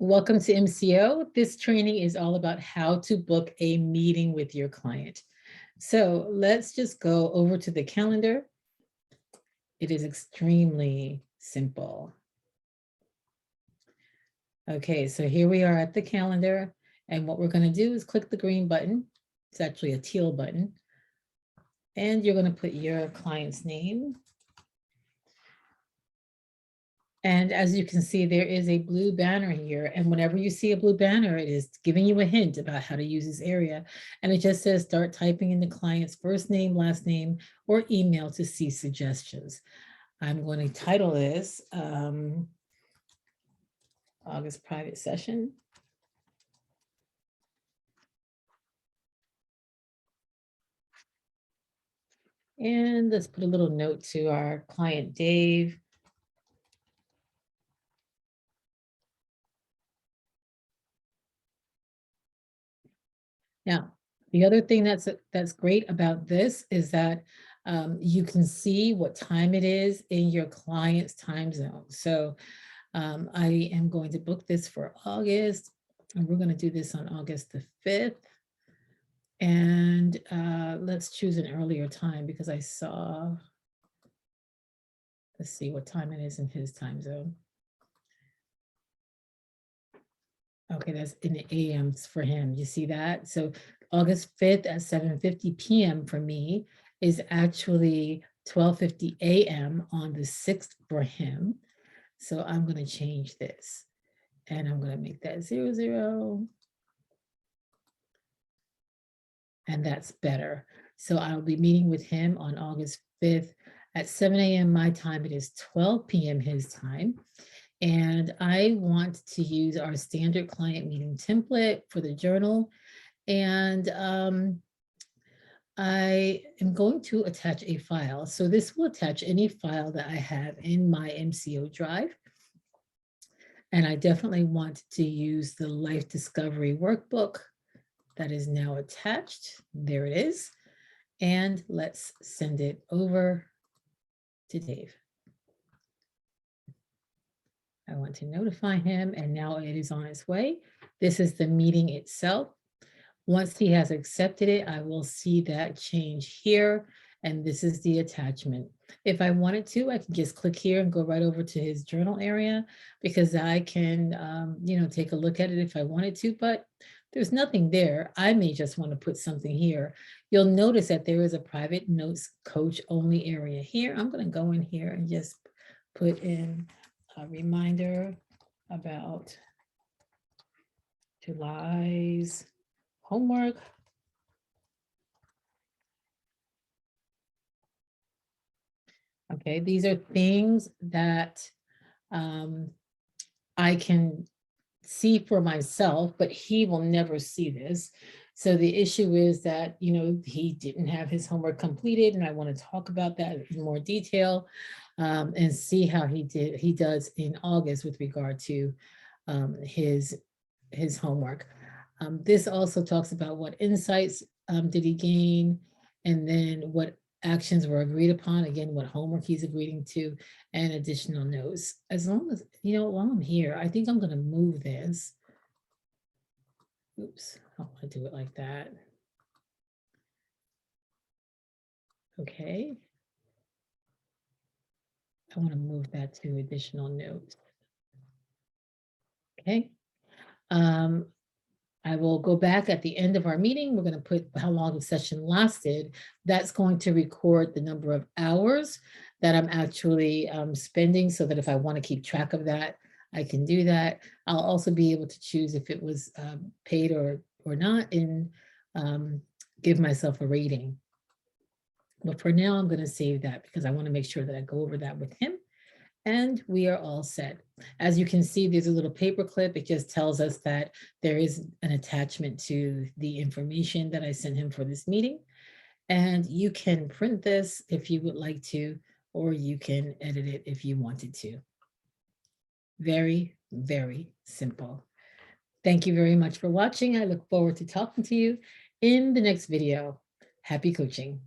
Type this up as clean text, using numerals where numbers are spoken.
Welcome to MCO. This training is all about how to book a meeting with your client. So let's just go over to the calendar. It is extremely simple. Okay, so here we are at the calendar, and what we're going to do is click the green button. It's actually a teal button. And you're going to put your client's name. And as you can see, there is a blue banner here. And whenever you see a blue banner, it is giving you a hint about how to use this area. And it just says start typing in the client's first name, last name, or email to see suggestions. I'm going to title this August private session. And let's put a little note to our client, Dave. Now, the other thing that's great about this is that you can see what time it is in your client's time zone. So I am going to book this for August, and we're going to do this on August the 5th. And let's choose an earlier time because I saw, let's see what time it is in his time zone. Okay, that's in the AMs for him. You see that? So August 5th at 7:50 p.m. for me is actually 12:50 a.m. on the 6th for him. So I'm going to change this and I'm going to make that 00. And that's better. So I'll be meeting with him on August 5th at 7 a.m. my time. It is 12 p.m. his time. And I want to use our standard client meeting template for the journal. And I am going to attach a file. So this will attach any file that I have in my MCO drive. And I definitely want to use the Life Discovery Workbook that is now attached. There it is. And let's send it over to Dave. I want to notify him, and now it is on its way. This is the meeting itself. Once he has accepted it, I will see that change here, and this is the attachment. If I wanted to, I can just click here and go right over to his journal area because I can, take a look at it if I wanted to, but there's nothing there. I may just want to put something here. You'll notice that there is a private notes coach only area here. I'm going to go in here and just put in a reminder about July's homework. Okay, these are things that I can see for myself, but he will never see this. So the issue is that, he didn't have his homework completed, and I want to talk about that in more detail and see how he does in August with regard to his homework. This also talks about what insights did he gain, and then what actions were agreed upon, again, what homework he's agreeing to, and additional notes. As long as, while I'm here, I think I'm going to move this. Oops, I don't want to do it like that. Okay. I want to move that to additional notes. Okay. I will go back at the end of our meeting. We're going to put how long the session lasted. That's going to record the number of hours that I'm actually spending, so that if I want to keep track of that, I can do that. I'll also be able to choose if it was paid or not, and give myself a rating. But for now, I'm going to save that because I want to make sure that I go over that with him. And we are all set. As you can see, there's a little paper clip. It just tells us that there is an attachment to the information that I sent him for this meeting. And you can print this if you would like to, or you can edit it if you wanted to. Very, very simple. Thank you very much for watching. I look forward to talking to you in the next video. Happy coaching.